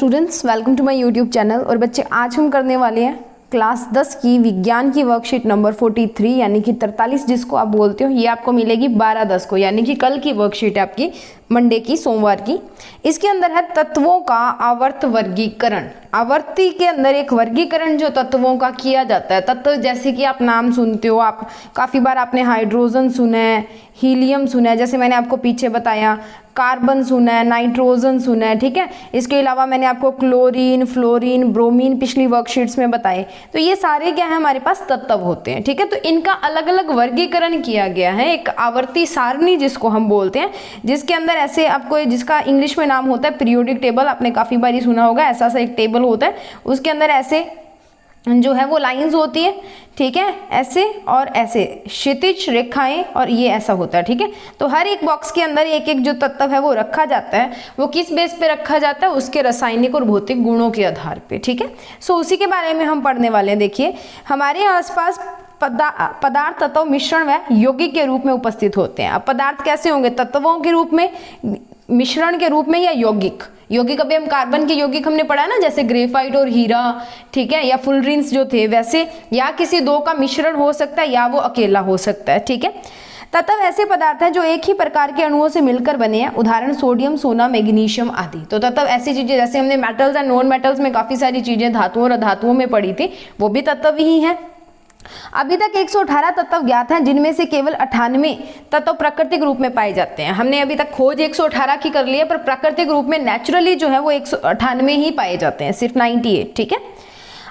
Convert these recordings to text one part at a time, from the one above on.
Students, welcome to my YouTube channel. और बच्चे, आज हम करने वाले हैं क्लास 10 की विज्ञान की वर्कशीट नंबर 43 यानी कि 43 जिसको आप बोलते हो। ये आपको मिलेगी 12/10 को, यानी कि कल की वर्कशीट है आपकी, मंडे की, सोमवार की। इसके अंदर है तत्वों का आवर्त वर्गीकरण। आवर्ती के अंदर एक वर्गीकरण जो तत्वों का किया जाता है। तत्व जैसे कि आप नाम सुनते हो, आप काफ़ी बार आपने हाइड्रोजन सुना है, हीलियम सुना है, जैसे मैंने आपको पीछे बताया, कार्बन सुना है, नाइट्रोजन सुना है, ठीक है। इसके अलावा मैंने आपको क्लोरीन, फ्लोरीन, ब्रोमीन पिछली वर्कशीट्स में बताए। तो ये सारे क्या है, हमारे पास तत्व होते हैं, ठीक है। तो इनका अलग अलग वर्गीकरण किया गया है, एक आवर्ती सारणी जिसको हम बोलते हैं, जिसके अंदर ऐसे आपको, जिसका इंग्लिश में नाम होता है पीरियोडिक टेबल। आपने काफ़ी बार ही सुना होगा, ऐसा सा एक टेबल होता है, उसके अंदर ऐसे जो है वो लाइंस होती है, ठीक है, ऐसे और ऐसे क्षैतिज रेखाएं, और ये ऐसा होता है, ठीक है। तो हर एक बॉक्स के अंदर एक एक जो तत्व है वो रखा जाता है। वो किस बेस पे रखा जाता है? उसके रासायनिक और भौतिक गुणों के आधार पे, ठीक है। सो उसी के बारे में हम पढ़ने वाले हैं। देखिए, हमारे आसपास पदार्थ तत्व मिश्रण व यौगिक के रूप में उपस्थित होते हैं। अब पदार्थ कैसे होंगे? तत्वों के रूप में, मिश्रण के रूप में, या यौगिक। यौगिक अभी हम कार्बन के यौगिक हमने पढ़ा ना, जैसे ग्रेफाइट और हीरा, ठीक है, या फुलरेंस जो थे वैसे, या किसी दो का मिश्रण हो सकता है, या वो अकेला हो सकता है, ठीक है। तत्व ऐसे पदार्थ हैं जो एक ही प्रकार के अणुओं से मिलकर बने हैं, उदाहरण सोडियम, सोना, मैग्नीशियम आदि। तो तत्व ऐसी चीजें, जैसे हमने मेटल्स एंड नॉन मेटल्स में काफी सारी चीजें धातुओं और अधातुओं में पढ़ी थी, वो भी तत्व ही हैं। अभी तक 118 तत्व ज्ञात हैं, जिनमें से केवल 98 तत्व प्राकृतिक रूप में पाए जाते हैं। हमने अभी तक खोज 118 की कर ली है, पर प्राकृतिक रूप में नेचुरली जो है वो 198 ही पाए जाते हैं, सिर्फ 98, ठीक है।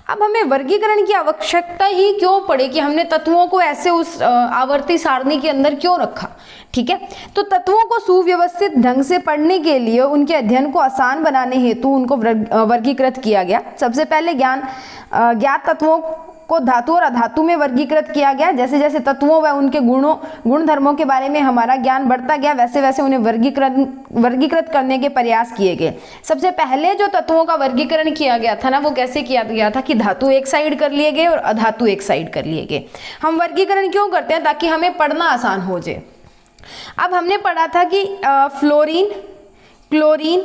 अब हमें वर्गीकरण की आवश्यकता ही क्यों पड़े कि हमने तत्वों को ऐसे उस आवर्ती सारणी के अंदर क्यों रखा, ठीक है। तो तत्वों को सुव्यवस्थित ढंग से पढ़ने के लिए, उनके अध्ययन को आसान बनाने हेतु उनको वर्गीकृत किया गया। सबसे पहले ज्ञात तत्वों को धातु और अधातु में वर्गीकृत किया गया। जैसे जैसे तत्वों व उनके गुण धर्मों के बारे में हमारा ज्ञान बढ़ता गया, वैसे वैसे उन्हें वर्गीकृत करने के प्रयास किए गए। सबसे पहले जो तत्वों का वर्गीकरण किया गया था ना, वो कैसे किया गया था कि धातु एक साइड कर लिए गए और अधातु एक साइड कर लिए गए। हम वर्गीकरण क्यों करते हैं? ताकि हमें पढ़ना आसान हो जाए। अब हमने पढ़ा था कि फ्लोरीन, क्लोरीन,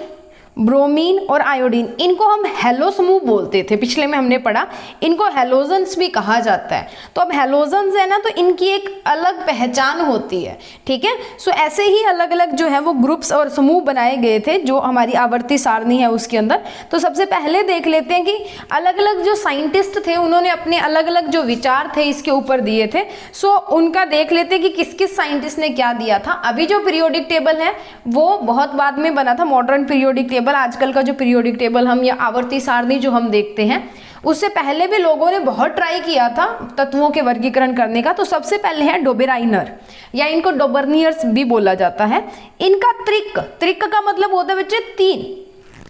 ब्रोमीन और आयोडीन, इनको हम हैलो समूह बोलते थे, पिछले में हमने पढ़ा। इनको हैलोजन्स भी कहा जाता है। तो अब हैलोजन्स है ना, तो इनकी एक अलग पहचान होती है, ठीक है। सो ऐसे ही अलग अलग जो है वो ग्रुप्स और समूह बनाए गए थे जो हमारी आवर्ती सारणी है उसके अंदर। तो सबसे पहले देख लेते हैं कि अलग अलग जो साइंटिस्ट थे, उन्होंने अपने अलग अलग जो विचार थे इसके ऊपर दिए थे। सो उनका देख लेते हैं कि किस किस साइंटिस्ट ने क्या दिया था। अभी जो पीरियोडिक टेबल है वो बहुत बाद में बना था, मॉडर्न पीरियोडिक टेबल। आजकल का जो पीरियोडिक टेबल हम, या आवर्ती सारणी जो हम देखते हैं, उससे पहले भी लोगों ने बहुत ट्राई किया था तत्वों के वर्गीकरण करने का। तो सबसे पहले है डोबेराइनर, या इनको डोबर्नियर्स भी बोला जाता है। इनका त्रिक का मतलब होता है बच्चे 3।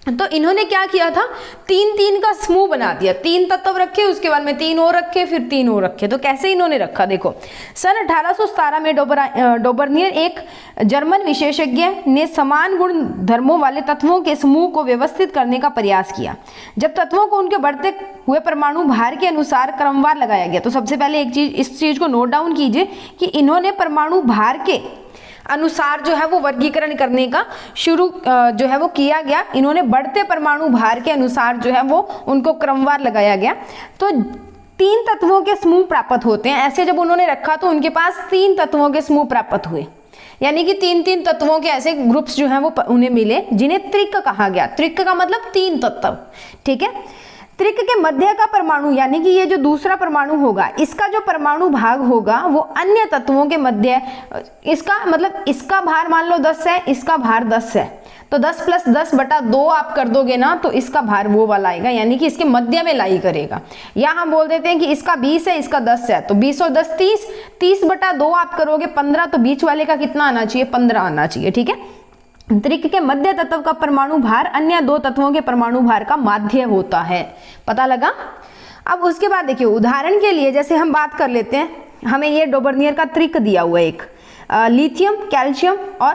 तो इन्होंने क्या किया था, 3-3 का समूह बना दिया। 3 तत्व रखे, उसके बाद में 3 और रखे, फिर 3 और रखे। तो कैसे इन्होंने रखा, देखो। सन 1817 में डोबर्नियर, एक जर्मन विशेषज्ञ, ने समान गुण धर्मों वाले तत्वों के समूह को व्यवस्थित करने का प्रयास किया। जब तत्वों को उनके बढ़ते हुए परमाणु भार के अनुसार क्रमवार लगाया गया। तो सबसे पहले एक चीज, इस चीज को नोट डाउन कीजिए कि इन्होंने परमाणु भार के अनुसार जो है वो वर्गीकरण करने का शुरू जो है वो किया गया। इन्होंने बढ़ते परमाणु भार के अनुसार जो है वो उनको क्रमवार लगाया गया। तो 3 तत्वों के समूह प्राप्त होते हैं। ऐसे जब उन्होंने रखा तो उनके पास 3 तत्वों के समूह प्राप्त हुए, यानी कि 3-3 तत्वों के ऐसे ग्रुप्स जो हैं वो उन्हें मिले, जिन्हें त्रिक कहा गया। त्रिक का मतलब 3 तत्व, ठीक है। त्रिक के मध्य का परमाणु, यानी कि ये जो दूसरा परमाणु होगा, इसका जो परमाणु भाग होगा वो अन्य तत्वों के मध्य, इसका मतलब इसका भार मान लो 10 है, इसका भार 10 है, तो 10 + 10/2 आप कर दोगे ना, तो इसका भार वो वाला आएगा, यानी कि इसके मध्य में लाई करेगा। या हम बोल देते हैं कि इसका 20 है, इसका 10 है, तो 20 और 10 30, 30/2 आप करोगे 15, तो बीच वाले का कितना आना चाहिए? 15 आना चाहिए, ठीक है। त्रिक के मध्य तत्व का परमाणु भार अन्य 2 तत्वों के परमाणु भार का माध्य होता है। पता लगा? अब उसके बाद देखिए, उदाहरण के लिए जैसे हम बात कर लेते हैं, हमें ये डोबर्नियर का त्रिक दिया हुआ है, एक लिथियम, कैल्शियम और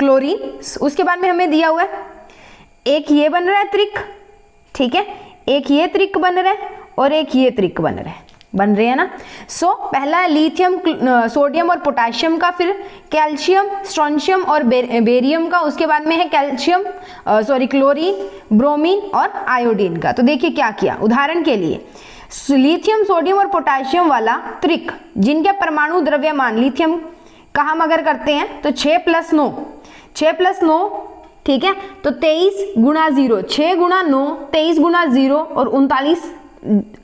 क्लोरीन। उसके बाद में हमें दिया हुआ है एक ये बन रहा है त्रिक, ठीक है, एक ये त्रिक बन रहा है और एक ये त्रिक बन रहा है। बन रहे हैं ना। सो पहला है लिथियम, सोडियम और पोटाशियम का, फिर कैल्शियम, स्ट्रोंशियम और बेरियम का, उसके बाद में है कैल्शियम क्लोरीन, ब्रोमीन और आयोडीन का। तो देखिए क्या किया, उदाहरण के लिए लिथियम, सोडियम और पोटाशियम वाला त्रिक जिनके परमाणु द्रव्यमान लिथियम का हम अगर करते हैं तो 6 + 9, 6 + 9 ठीक है, तो 23 × 0, 6 × 9, 23 × 0 और 39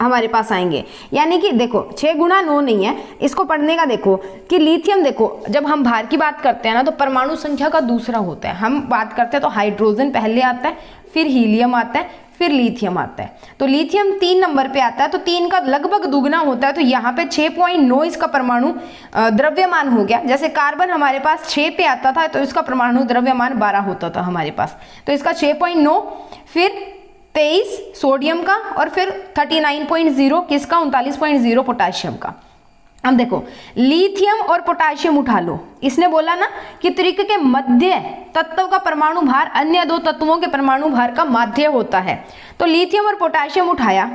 हमारे पास आएंगे। यानी कि देखो 6 × 9 नहीं है, इसको पढ़ने का देखो कि लिथियम, देखो जब हम भार की बात करते हैं ना तो परमाणु संख्या का दूसरा होता है, हम बात करते हैं तो हाइड्रोजन पहले आता है, फिर हीलियम आता है, फिर लिथियम आता है। तो लिथियम 3 नंबर पे आता है, तो 3 का लगभग दुगना होता है, तो यहाँ पे 6.9 इसका परमाणु द्रव्यमान हो गया। जैसे कार्बन हमारे पास 6 पे आता था तो इसका परमाणु द्रव्यमान 12 होता था हमारे पास, तो इसका 6.9, फिर 23 सोडियम का और फिर 39.0 किसका, 39.0 पोटाशियम का। अब देखो लिथियम और पोटाशियम उठा लो, इसने बोला ना कि त्रिक के मध्य तत्व का परमाणु भार अन्य 2 तत्वों के परमाणु भार का माध्य होता है। तो लिथियम और पोटाशियम उठाया,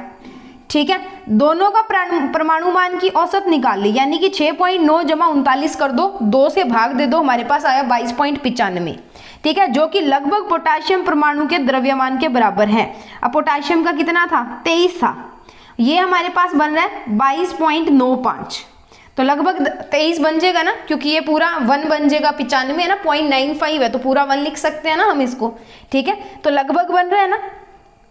ठीक है, दोनों का परमाणु मान की औसत निकाल ली, यानी कि 6.9 = 39 कर दो, 2 से भाग दे दो, हमारे पास आया 22.95, ठीक है, जो कि लगभग पोटाशियम परमाणु के द्रव्यमान के बराबर है। अब पोटाशियम का कितना था, 23 था, ये हमारे पास बन रहा है 22.95, तो लगभग 23 बन जाएगा ना, क्योंकि ये पूरा 1 बन जाएगा, 95 है ना, 0.95 है तो पूरा 1 लिख सकते हैं ना हम इसको, ठीक है, तो लगभग बन रहा है ना।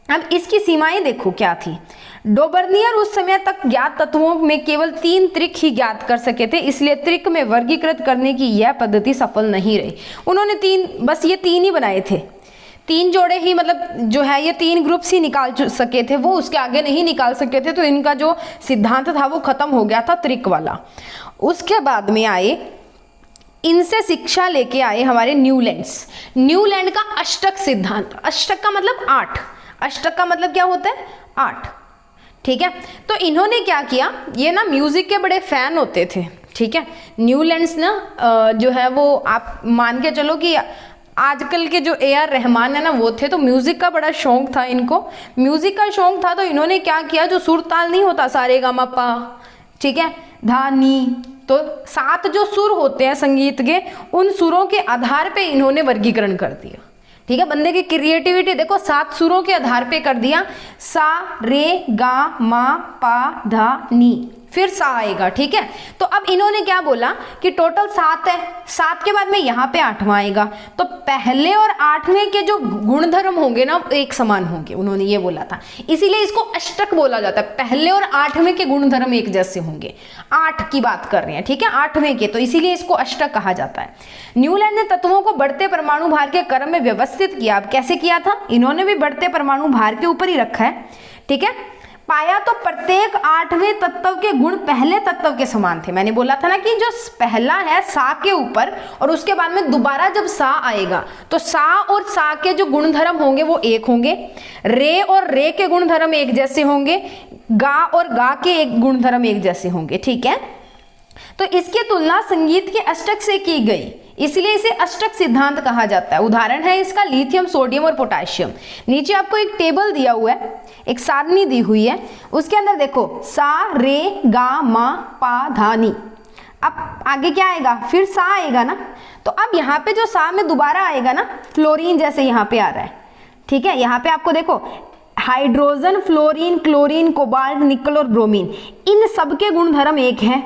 अब इसकी सीमाएं देखो क्या थी। डोबर्नियर उस समय तक ज्ञात तत्वों में केवल 3 त्रिक ही ज्ञात कर सके थे, इसलिए त्रिक में वर्गीकृत करने की यह पद्धति सफल नहीं रही। उन्होंने 3, बस ये 3 ही बनाए थे, 3 जोड़े ही, मतलब जो है ये 3 ग्रुप्स ही निकाल सके थे, वो उसके आगे नहीं निकाल सके थे, तो इनका जो सिद्धांत था वो खत्म हो गया था त्रिक वाला। उसके बाद में आए, इनसे शिक्षा लेके आए हमारे न्यूलैंड्स। न्यूलैंड का अष्टक सिद्धांत, अष्टक का मतलब 8, अष्टक का मतलब क्या होता है, 8, ठीक है। तो इन्होंने क्या किया, ये ना म्यूजिक के बड़े फैन होते थे, ठीक है। न्यूलैंड्स ना जो है वो आप मान के चलो कि आजकल के जो AR रहमान है ना वो थे, तो म्यूजिक का बड़ा शौक था इनको, म्यूजिक का शौक था, तो इन्होंने क्या किया, जो सुर ताल नहीं होता सारे गा मा पा, ठीक है, धा नी, तो 7 जो सुर होते हैं संगीत के, उन सुरों के आधार पे इन्होंने वर्गीकरण कर दिया, ठीक है। बंदे की क्रिएटिविटी देखो, 7 सुरों के आधार पे कर दिया, सा रे गा मा पा धा नी, फिर सा आएगा, ठीक है। तो अब इन्होंने क्या बोला कि टोटल 7 है, 7 के बाद में यहाँ पे 8वां आएगा, तो पहले और 8वें के जो गुणधर्म होंगे ना एक समान होंगे, उन्होंने ये बोला था, इसीलिए इसको अष्टक बोला जाता है। पहले और 8वें के गुणधर्म एक जैसे होंगे, 8 की बात कर रहे हैं, ठीक है, 8वें के, तो इसीलिए इसको अष्टक कहा जाता है। न्यूलैंड ने तत्वों को बढ़ते परमाणु भार के क्रम में व्यवस्थित किया। अब कैसे किया था, इन्होंने भी बढ़ते परमाणु भार के ऊपर ही रखा है, ठीक है। पाया तो प्रत्येक 8वें तत्व के गुण पहले तत्व के समान थे। मैंने बोला था ना कि जो पहला है सा के ऊपर, और उसके बाद में दोबारा जब सा आएगा तो सा और सा के जो गुणधर्म होंगे वो एक होंगे, रे और रे के गुणधर्म एक जैसे होंगे, गा और गा के एक गुणधर्म एक जैसे होंगे, ठीक है। तो इसकी तुलना संगीत के अष्टक से की गई, इसलिए इसे अष्टक सिद्धांत कहा जाता है। उदाहरण है इसका लिथियम, सोडियम और पोटाशियम। नीचे आपको एक टेबल दिया हुआ है, एक सारणी दी हुई है, उसके अंदर देखो सा रे गा मा पा धा नी, अब आगे क्या आएगा, फिर सा आएगा ना। तो अब यहाँ पे जो सा में दोबारा आएगा ना, फ्लोरीन जैसे यहाँ पे आ रहा है, ठीक है। यहाँ पे आपको देखो हाइड्रोजन, फ्लोरीन, क्लोरीन, कोबाल्ट, निकल और ब्रोमीन, इन सब के गुणधर्म एक हैं,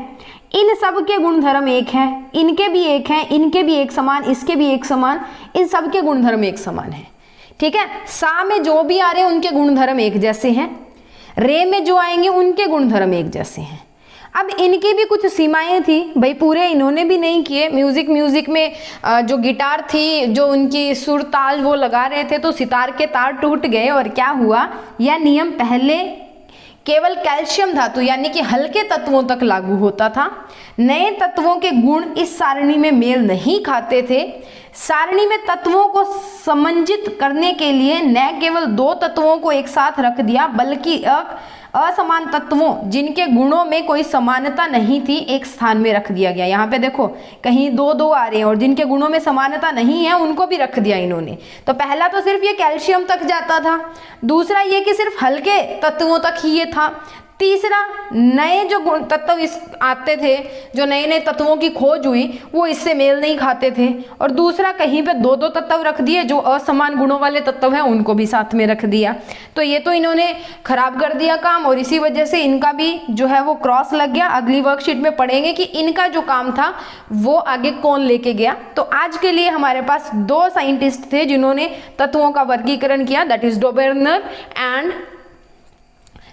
इन सब के गुणधर्म एक हैं, इनके भी एक हैं, इनके भी एक समान, इसके भी एक समान, इन सब के गुणधर्म एक समान है, ठीक है। सा में जो भी आ रहे हैं उनके गुणधर्म एक जैसे हैं, रे में जो आएंगे उनके गुणधर्म एक जैसे हैं। अब इनकी भी कुछ सीमाएं थी भाई, पूरे इन्होंने भी नहीं किए। म्यूजिक में जो गिटार थी, जो उनकी सुर ताल वो लगा रहे थे, तो सितार के तार टूट गए, और क्या हुआ, यह नियम पहले केवल कैल्शियम धातु यानी कि हल्के तत्वों तक लागू होता था। नए तत्वों के गुण इस सारणी में मेल नहीं खाते थे। सारणी में तत्वों को समंजित करने के लिए न केवल 2 तत्वों को एक साथ रख दिया, बल्कि असमान तत्वों जिनके गुणों में कोई समानता नहीं थी एक स्थान में रख दिया गया। यहाँ पे देखो कहीं 2-2 आ रहे हैं, और जिनके गुणों में समानता नहीं है उनको भी रख दिया इन्होंने। तो पहला तो सिर्फ ये कैल्शियम तक जाता था, दूसरा ये कि सिर्फ हल्के तत्वों तक ही ये था, तीसरा, नए जो गुण तत्व इस आते थे, जो नए नए तत्वों की खोज हुई वो इससे मेल नहीं खाते थे। और दूसरा, कहीं पे दो दो तत्व रख दिए, जो असमान गुणों वाले तत्व हैं उनको भी साथ में रख दिया। तो ये तो इन्होंने खराब कर दिया काम, और इसी वजह से इनका भी जो है वो क्रॉस लग गया। अगली वर्कशीट में पढ़ेंगे कि इनका जो काम था वो आगे कौन लेके गया। तो आज के लिए हमारे पास दो साइंटिस्ट थे जिन्होंने तत्वों का वर्गीकरण किया, दैट इज डोबेर्नर एंड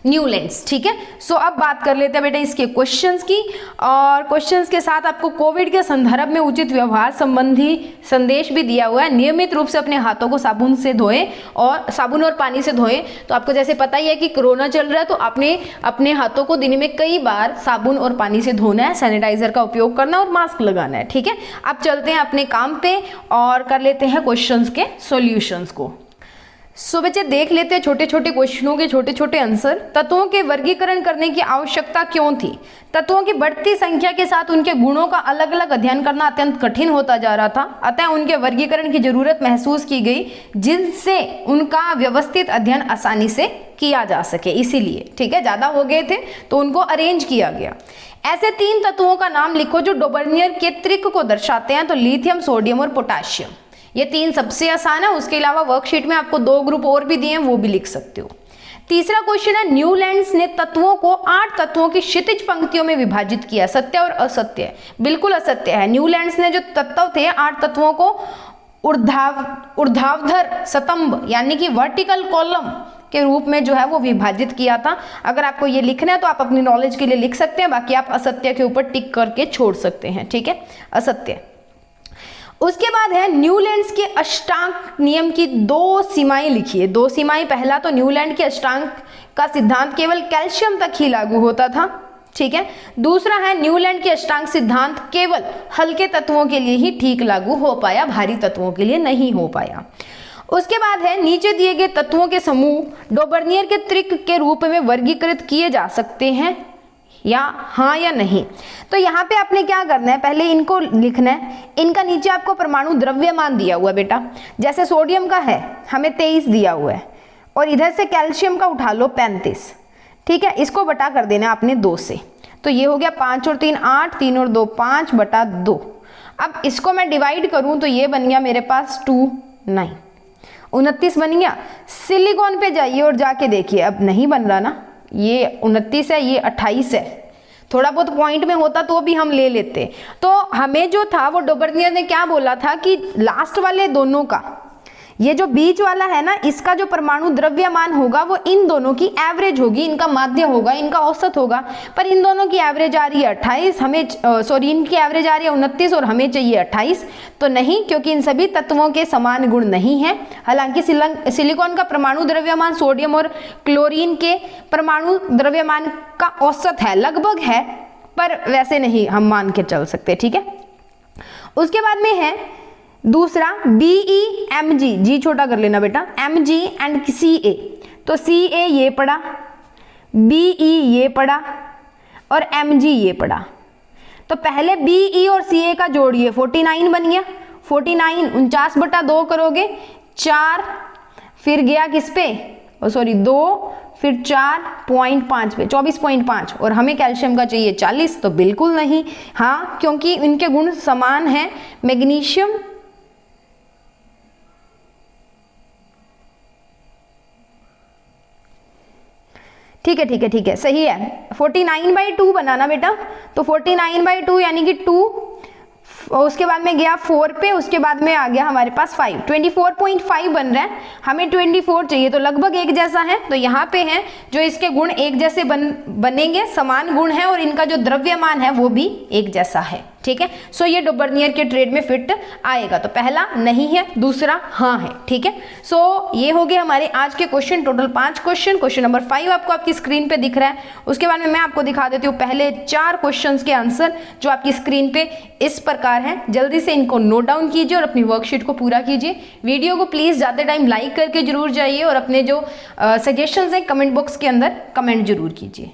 न्यूलैंड्स। ठीक है, सो अब बात कर लेते हैं बेटा इसके क्वेश्चंस की, और क्वेश्चंस के साथ आपको कोविड के संदर्भ में उचित व्यवहार संबंधी संदेश भी दिया हुआ है। नियमित रूप से अपने हाथों को साबुन से धोएं, और साबुन और पानी से धोएं। तो आपको जैसे पता ही है कि कोरोना चल रहा है, तो आपने अपने हाथों को दिन में कई बार साबुन और पानी से धोना है, सैनिटाइजर का उपयोग करना और मास्क लगाना है। ठीक है, अब चलते हैं अपने काम पे और कर लेते हैं क्वेश्चंस के सॉल्यूशंस को। सो बच्चे देख लेते हैं छोटे छोटे क्वेश्चनों के छोटे छोटे आंसर। तत्वों के वर्गीकरण करने की आवश्यकता क्यों थी? तत्वों की बढ़ती संख्या के साथ उनके गुणों का अलग अलग अध्ययन करना अत्यंत कठिन होता जा रहा था, अतः उनके वर्गीकरण की जरूरत महसूस की गई, जिनसे उनका व्यवस्थित अध्ययन आसानी से किया जा सके। इसीलिए ठीक है, ज्यादा हो गए थे तो उनको अरेंज किया गया। ऐसे 3 तत्वों का नाम लिखो जो डोबर्नियर के त्रिक को दर्शाते हैं। तो लिथियम, सोडियम और पोटाशियम, ये 3 सबसे आसान है। उसके अलावा वर्कशीट में आपको 2 ग्रुप और भी दिए हैं, वो भी लिख सकते हो। तीसरा क्वेश्चन है, न्यूलैंड्स ने तत्वों को 8 तत्वों की क्षितिज पंक्तियों में विभाजित किया। सत्य और असत्य? बिल्कुल असत्य है। न्यूलैंड्स ने जो तत्व थे 8 तत्वों को ऊर्ध्वाधर स्तंभ यानी कि वर्टिकल कॉलम के रूप में जो है वो विभाजित किया था। अगर आपको ये लिखना है तो आप अपनी नॉलेज के लिए लिख सकते हैं, बाकी आप असत्य के ऊपर टिक करके छोड़ सकते हैं। ठीक है, असत्य। उसके बाद है न्यूलैंड्स के अष्टांग नियम की 2 सीमाएं लिखिए। 2 सीमाएं, पहला तो न्यूलैंड के अष्टांग का सिद्धांत केवल कैल्शियम तक ही लागू होता था। ठीक है, दूसरा है न्यूलैंड के अष्टांग सिद्धांत केवल हल्के तत्वों के लिए ही ठीक लागू हो पाया, भारी तत्वों के लिए नहीं हो पाया। उसके बाद है, नीचे दिए गए तत्वों के समूह डोबर्नियर के त्रिक के रूप में वर्गीकृत किए जा सकते हैं या हाँ या नहीं। तो यहाँ पे आपने क्या करना है, पहले इनको लिखना है। इनका नीचे आपको परमाणु द्रव्यमान दिया हुआ है बेटा। जैसे सोडियम का है हमें 23 दिया हुआ है, और इधर से कैल्शियम का उठा लो 35। ठीक है, इसको बटा कर देना आपने 2 से, तो ये हो गया 5 और 3 8, 3 और 2 5 बटा 2। अब इसको मैं डिवाइड करूं तो ये बन गया मेरे पास 2 9 29 बन गया। सिलिकॉन पे जाइए और जाके देखिए, अब नहीं बन रहा ना, ये 29 है, ये 28 है। थोड़ा बहुत पॉइंट में होता तो भी हम ले लेते। तो हमें जो था वो डोबर्नियर ने क्या बोला था कि लास्ट वाले दोनों का, ये जो बीच वाला है ना, इसका जो परमाणु द्रव्यमान होगा वो इन दोनों की एवरेज होगी, इनका माध्य होगा, इनका औसत होगा। पर इन दोनों की एवरेज आ रही है 28, हमें सॉरी इनकी एवरेज आ रही है 29 और हमें चाहिए 28। तो नहीं, क्योंकि इन सभी तत्वों के समान गुण नहीं है। हालांकि सिलिकॉन का परमाणु द्रव्यमान सोडियम और क्लोरीन के परमाणु द्रव्यमान का औसत है, लगभग है, पर वैसे नहीं हम मान के चल सकते। ठीक है, उसके बाद में है दूसरा BeMg, जी छोटा कर लेना बेटा, Mg एंड Ca। तो Ca ये पढ़ा, Be ये पढ़ा और Mg ये पढ़ा। तो पहले Be और Ca का जोड़िए, 49 बन गया। 49 49 बटा 2 करोगे 4, फिर गया किस पे, सॉरी 2, फिर 4.5 पे 24.5, और हमें कैल्शियम का चाहिए 40। तो बिल्कुल नहीं, हाँ, क्योंकि इनके गुण समान हैं। मैग्नीशियम ठीक है, ठीक है, ठीक है, सही है। 49/2 बनाना बेटा। तो 49/2 यानी कि 2, उसके बाद में गया 4 पे, उसके बाद में आ गया हमारे पास 5, 24.5 बन रहा है। हमें 24 चाहिए, तो लगभग एक जैसा है। तो यहाँ पे है जो इसके गुण एक जैसे बनेंगे, समान गुण है, और इनका जो द्रव्यमान है वो भी एक जैसा है। ठीक है, सो ये डोबर्नियर के ट्रेड में फिट आएगा। तो पहला नहीं है, दूसरा हाँ है। ठीक है, सो ये हो गए हमारे आज के question, total 5 question. Question number 5 आपको आपकी स्क्रीन पे दिख रहा है। उसके बाद में मैं आपको दिखा देती हूँ पहले 4 क्वेश्चंस के आंसर जो आपकी स्क्रीन पे इस प्रकार हैं। जल्दी से इनको नोट डाउन कीजिए और अपनी वर्कशीट को पूरा कीजिए। वीडियो को प्लीज जाते टाइम लाइक करके जरूर जाइए, और अपने जो सजेशंस हैं कमेंट बॉक्स के अंदर कमेंट जरूर कीजिए।